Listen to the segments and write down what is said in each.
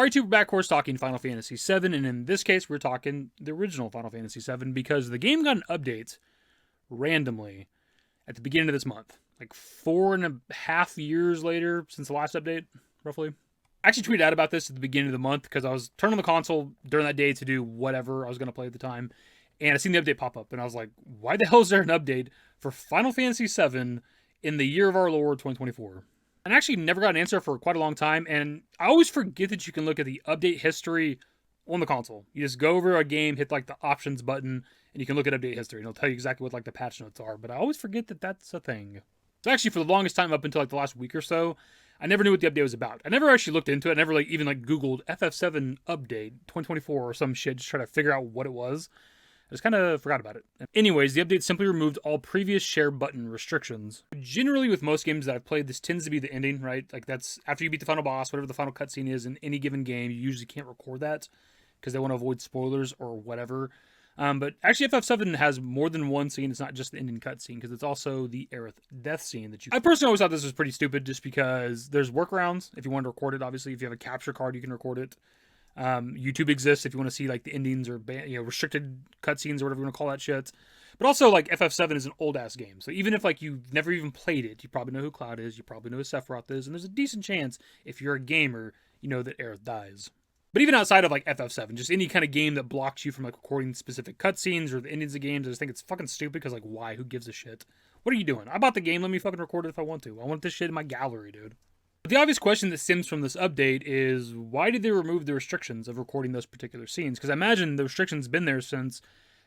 Alright, we're back, of course, talking Final Fantasy VII, and in this case, we're talking the original Final Fantasy VII, because the game got an update randomly at the beginning of this month. Like 4.5 years later since the last update, roughly. I actually tweeted out about this at the beginning of the month, because I was turning on the console during that day to do whatever I was going to play at the time, and I seen the update pop up, and I was like, why the hell is there an update for Final Fantasy VII in the year of our Lord 2024? And I actually never got an answer for quite a long time, and I always forget that you can look at the update history on the console. You just go over a game, hit like the options button, and you can look at update history, and it'll tell you exactly what like the patch notes are, but I always forget that that's a thing. So actually, for the longest time, up until like the last week or so, I never knew what the update was about. I never actually looked into it. I never even Googled FF7 update 2024 or some shit, just try to figure out what it was. I just kind of forgot about it. Anyways, the update simply removed all previous share button restrictions. Generally, with most games that I've played, this tends to be the ending, right? Like, that's after you beat the final boss, whatever the final cutscene is in any given game, you usually can't record that because they want to avoid spoilers or whatever. But actually, FF7 has more than one scene. It's not just the ending cutscene, because it's also the Aerith death scene that you... I personally always thought this was pretty stupid, just because there's workarounds. If you want to record it, obviously, if you have a capture card, you can record it. YouTube exists if you want to see like the endings or restricted cutscenes or whatever you want to call that shit. But also, like, FF7 is an old ass game, so even if like you've never even played it, you probably know who Cloud is, you probably know who Sephiroth is, and there's a decent chance if you're a gamer, you know that Aerith dies. But even outside of like FF7, just any kind of game that blocks you from like recording specific cutscenes or the endings of games, I just think it's fucking stupid, because like, why? Who gives a shit? What are you doing? I bought the game. Let me fucking record it if I want to. I want this shit in my gallery, dude. But the obvious question that stems from this update is, why did they remove the restrictions of recording those particular scenes? Because I imagine the restrictions been there since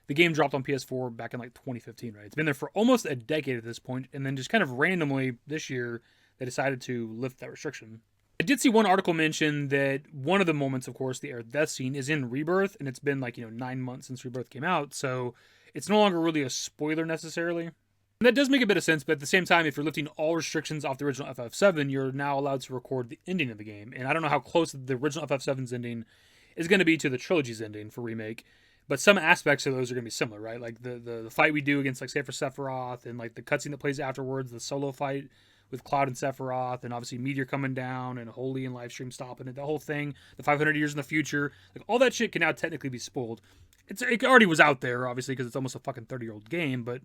the game dropped on PS4 back in like 2015, right? It's been there for almost a decade at this point, and then just kind of randomly this year, they decided to lift that restriction. I did see one article mention that one of the moments, of course, the Aerith death scene, is in Rebirth, and it's been like, 9 months since Rebirth came out, so it's no longer really a spoiler necessarily. And that does make a bit of sense, but at the same time, if you're lifting all restrictions off the original FF7, you're now allowed to record the ending of the game. And I don't know how close the original FF7's ending is going to be to the trilogy's ending for Remake, but some aspects of those are going to be similar, right? Like the fight we do against like Sephiroth, and like the cutscene that plays afterwards, the solo fight with Cloud and Sephiroth, and obviously Meteor coming down, and Holy and Livestream stopping it, the whole thing, the 500 years in the future, like all that shit can now technically be spoiled. It already was out there, obviously, because it's almost a fucking 30-year-old game, but...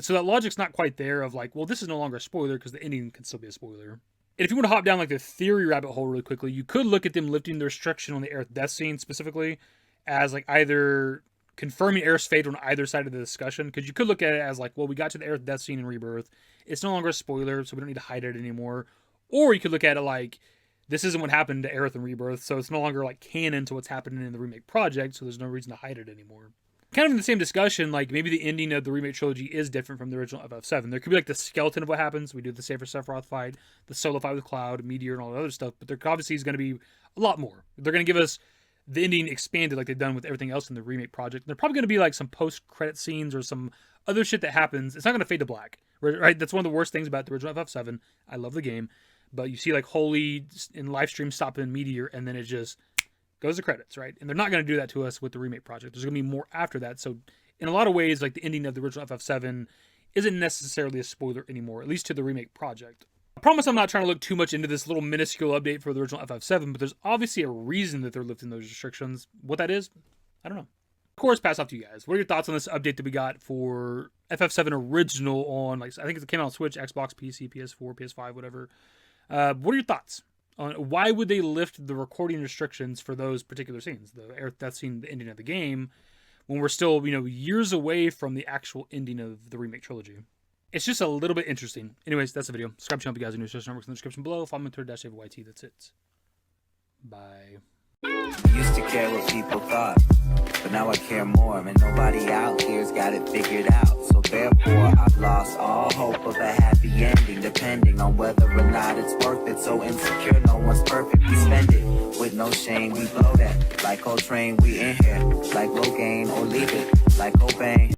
So that logic's not quite there of like, well, this is no longer a spoiler because the ending can still be a spoiler. And if you want to hop down like the theory rabbit hole really quickly, you could look at them lifting the restriction on the Aerith death scene specifically as like either confirming Aerith's fate on either side of the discussion. Because you could look at it as like, well, we got to the Aerith death scene in Rebirth. It's no longer a spoiler, so we don't need to hide it anymore. Or you could look at it like, this isn't what happened to Aerith in Rebirth, so it's no longer like canon to what's happening in the remake project, so there's no reason to hide it anymore. Kind of in the same discussion, like maybe the ending of the remake trilogy is different from the original FF7. There could be like the skeleton of what happens. We do the Sephiroth fight, the solo fight with Cloud, Meteor, and all the other stuff. But there obviously is going to be a lot more. They're going to give us the ending expanded like they've done with everything else in the remake project. There's probably going to be like some post-credit scenes or some other shit that happens. It's not going to fade to black, right? That's one of the worst things about the original FF7. I love the game, but you see like Holy in Livestream stopping Meteor, and then it just goes to credits, right? And they're not going to do that to us with the remake project. There's going to be more after that. So in a lot of ways, like the ending of the original FF7 isn't necessarily a spoiler anymore, at least to the remake project. I promise I'm not trying to look too much into this little minuscule update for the original FF7, but there's obviously a reason that they're lifting those restrictions. What that is, I don't know. Of course, pass off to you guys. What are your thoughts on this update that we got for FF7 original on, like, I think it came out on Switch, Xbox, PC, PS4, PS5, whatever. What are your thoughts on why would they lift the recording restrictions for those particular scenes, the Aerith death scene, the ending of the game, when we're still, years away from the actual ending of the remake trilogy? It's just a little bit interesting. Anyways, that's the video. Subscribe to the channel if you guys are new. Social networks in the description below. Follow me on Twitter, @DaveYT. That's it. Bye. Used to care what people thought, but now I care more, and nobody out here's got it figured out. So therefore, I've lost all hope of a happy ending, depending on whether or not it's worth it. So insecure, no one's perfect. We spend it with no shame. We blow that like Coltrane. We in here like Rogaine, or leave it like Cobain.